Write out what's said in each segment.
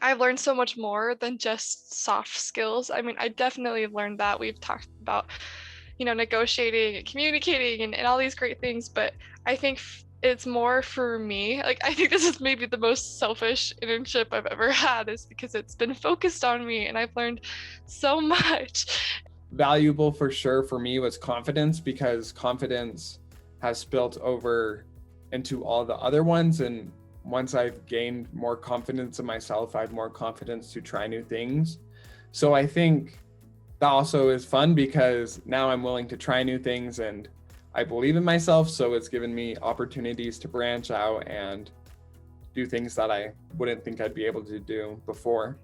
I've learned so much more than just soft skills. I mean, I definitely have learned that. We've talked about, negotiating and communicating and all these great things, but I think it's more for me. Like, I think this is maybe the most selfish internship I've ever had, is because it's been focused on me and I've learned so much. Valuable for sure for me was confidence, because confidence has spilt over into all the other ones. And once I've gained more confidence in myself, I have more confidence to try new things. So I think that also is fun, because now I'm willing to try new things and I believe in myself. So it's given me opportunities to branch out and do things that I wouldn't think I'd be able to do before.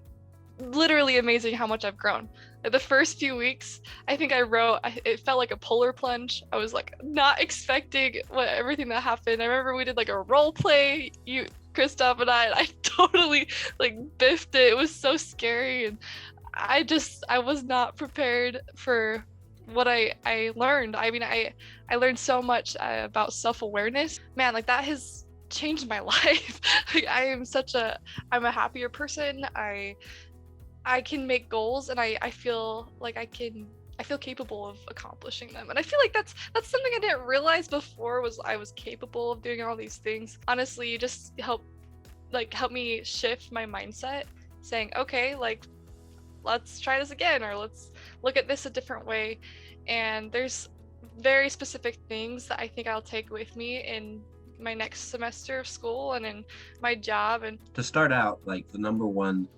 Literally amazing how much I've grown. Like, the first few weeks, I think it felt like a polar plunge. I was like not expecting everything that happened. I remember we did like a role play, Christoph and I totally like biffed it. It was so scary, and I was not prepared for what I learned. I mean, I learned so much about self-awareness. Man, like that has changed my life. Like, I'm a happier person. I can make goals, and I feel like I feel capable of accomplishing them. And I feel like that's something I didn't realize before, was I was capable of doing all these things. Honestly, you just help me shift my mindset, saying, okay, like, let's try this again, or let's look at this a different way. And there's very specific things that I think I'll take with me in my next semester of school and in my job. And to start out, like, the number one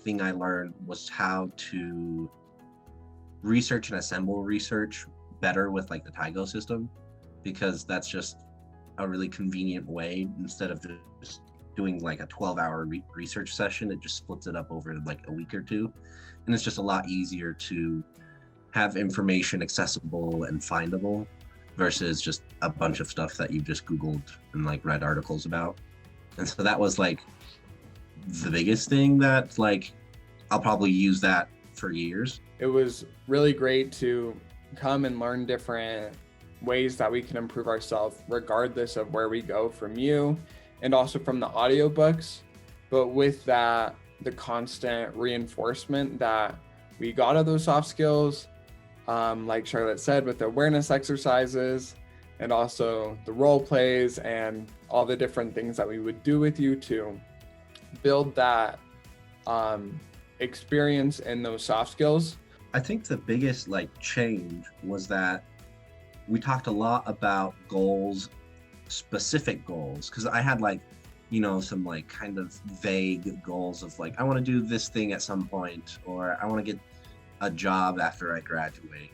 thing I learned was how to research and assemble research better with the TAYGo system, because that's just a really convenient way. Instead of just doing a 12-hour research session, it just splits it up over a week or two, and it's just a lot easier to have information accessible and findable versus just a bunch of stuff that you just Googled and read articles about. And so that was the biggest thing that I'll probably use that for years. It was really great to come and learn different ways that we can improve ourselves regardless of where we go, from you and also from the audiobooks. But with that, the constant reinforcement that we got of those soft skills, like Charlotte said, with the awareness exercises and also the role plays and all the different things that we would do with you to build that experience in those soft skills. I think the biggest change was that we talked a lot about goals, specific goals, because I had some kind of vague goals of I want to do this thing at some point, or I want to get a job after I graduate.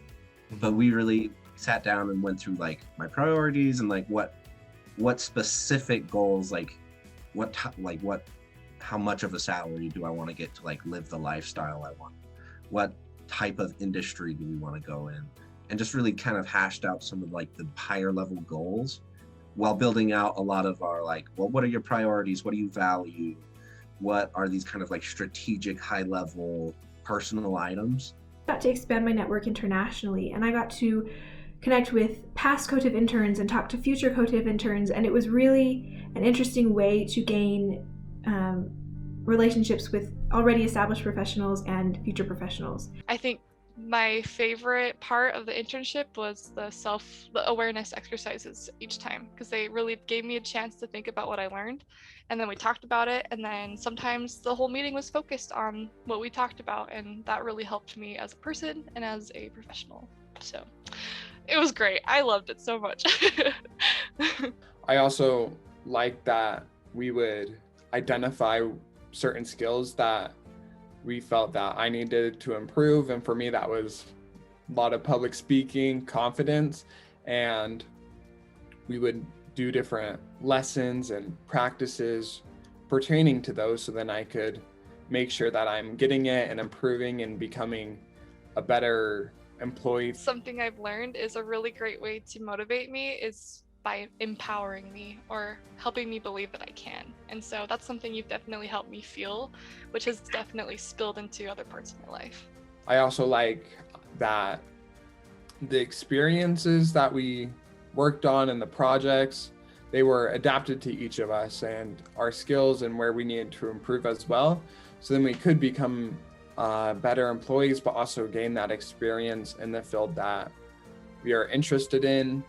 But we really sat down and went through my priorities and what specific goals, how much of a salary do I want to get to live the lifestyle I want? What type of industry do we want to go in? And just really kind of hashed out some of the higher level goals, while building out a lot of our well, what are your priorities? What do you value? What are these kind of strategic, high level personal items? I got to expand my network internationally, and I got to connect with past Koteve interns and talk to future Koteve interns, and it was really an interesting way to gain relationships with already established professionals and future professionals. I think my favorite part of the internship was the awareness exercises each time, because they really gave me a chance to think about what I learned, and then we talked about it, and then sometimes the whole meeting was focused on what we talked about, and that really helped me as a person and as a professional. So it was great. I loved it so much. I also liked that we would identify certain skills that we felt that I needed to improve. And for me, that was a lot of public speaking, confidence, and we would do different lessons and practices pertaining to those, so then I could make sure that I'm getting it and improving and becoming a better employee. Something I've learned is a really great way to motivate me is by empowering me or helping me believe that I can. And so that's something you've definitely helped me feel, which has definitely spilled into other parts of my life. I also like that the experiences that we worked on and the projects they were adapted to each of us and our skills and where we needed to improve as well. So then we could become better employees, but also gain that experience in the field that we are interested in.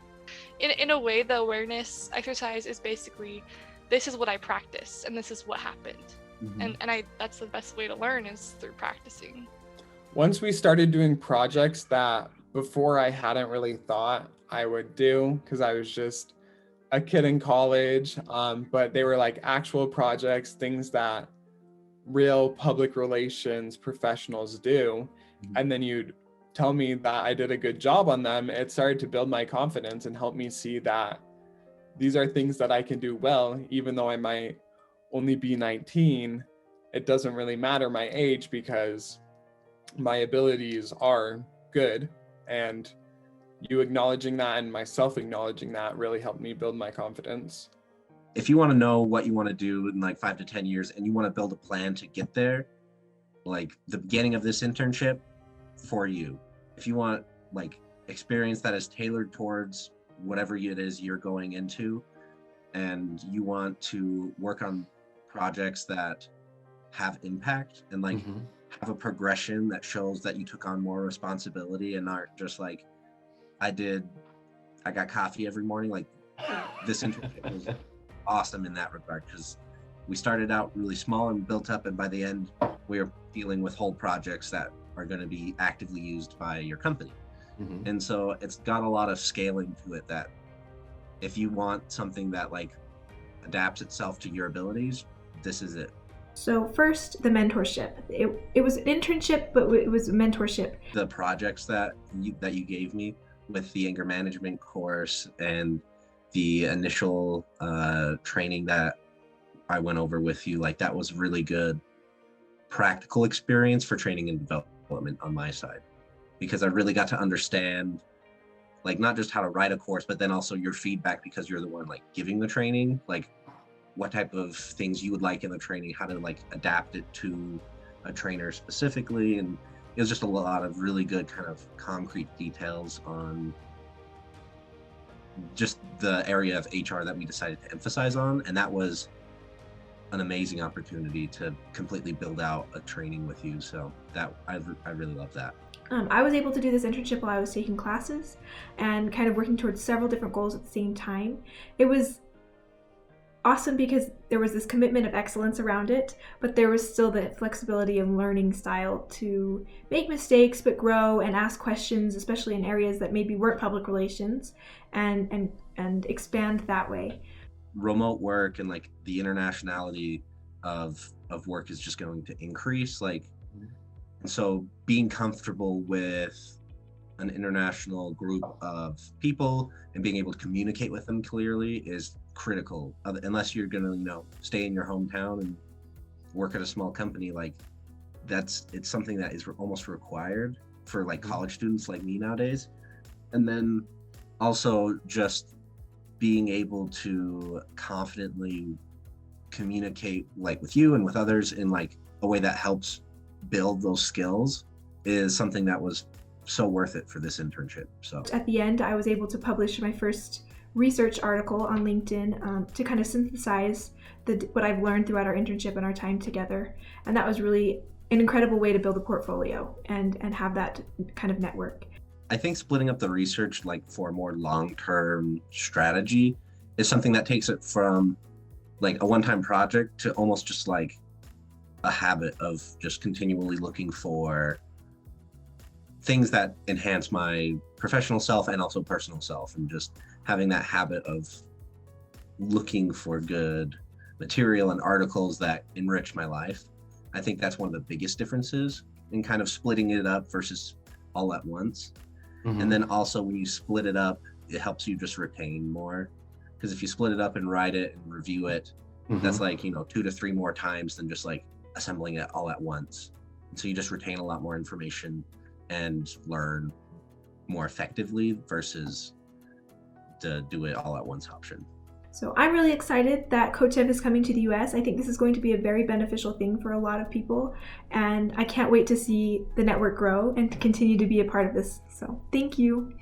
In a way, the awareness exercise is basically, this is what I practice and this is what happened. And that's the best way to learn, is through practicing. Once we started doing projects that before I hadn't really thought I would do, because I was just a kid in college, but they were like actual projects, things that real public relations professionals do. And then you'd tell me that I did a good job on them. It started to build my confidence and help me see that these are things that I can do well, even though I might only be 19. It doesn't really matter my age because my abilities are good, and you acknowledging that and myself acknowledging that really helped me build my confidence. If you want to know what you want to do in like 5 to 10 years and you want to build a plan to get there, like the beginning of this internship for you. If you want like experience that is tailored towards whatever it is you're going into, and you want to work on projects that have impact and like have a progression that shows that you took on more responsibility and aren't just like, I got coffee every morning. Like this internship was awesome in that regard, because we started out really small and built up, and by the end we are dealing with whole projects that are going to be actively used by your company. And so it's got a lot of scaling to it, that if you want something that like adapts itself to your abilities, this is it. So first, the mentorship. It was an internship, but it was a mentorship. The projects that you gave me with the anger management course and the initial training that I went over with you, like that was really good practical experience for training and development on my side, because I really got to understand like not just how to write a course, but then also your feedback, because you're the one like giving the training, like what type of things you would like in the training, how to like adapt it to a trainer specifically. And it was just a lot of really good kind of concrete details on just the area of HR that we decided to emphasize on. And that was an amazing opportunity to completely build out a training with you. So that I really love that. I was able to do this internship while I was taking classes and kind of working towards several different goals at the same time. It was awesome because there was this commitment of excellence around it, but there was still the flexibility and learning style to make mistakes but grow and ask questions, especially in areas that maybe weren't public relations, and expand that way. Remote work and like the internationality of work is just going to increase, like, and so being comfortable with an international group of people and being able to communicate with them clearly is critical. Unless you're gonna, stay in your hometown and work at a small company, like it's something that is almost required for like college students like me nowadays. And then also just being able to confidently communicate like with you and with others in like a way that helps build those skills is something that was so worth it for this internship. So at the end, I was able to publish my first research article on LinkedIn to kind of synthesize what I've learned throughout our internship and our time together. And that was really an incredible way to build a portfolio and have that kind of network. I think splitting up the research like for a more long-term strategy is something that takes it from like a one-time project to almost just like a habit of just continually looking for things that enhance my professional self and also personal self, and just having that habit of looking for good material and articles that enrich my life. I think that's one of the biggest differences in kind of splitting it up versus all at once. And then also when you split it up, it helps you just retain more, because if you split it up and write it and review it, that's like 2 to 3 more times than just like assembling it all at once. And so you just retain a lot more information and learn more effectively versus to do it all at once option. So I'm really excited that Koteve is coming to the US. I think this is going to be a very beneficial thing for a lot of people, and I can't wait to see the network grow and to continue to be a part of this. So thank you.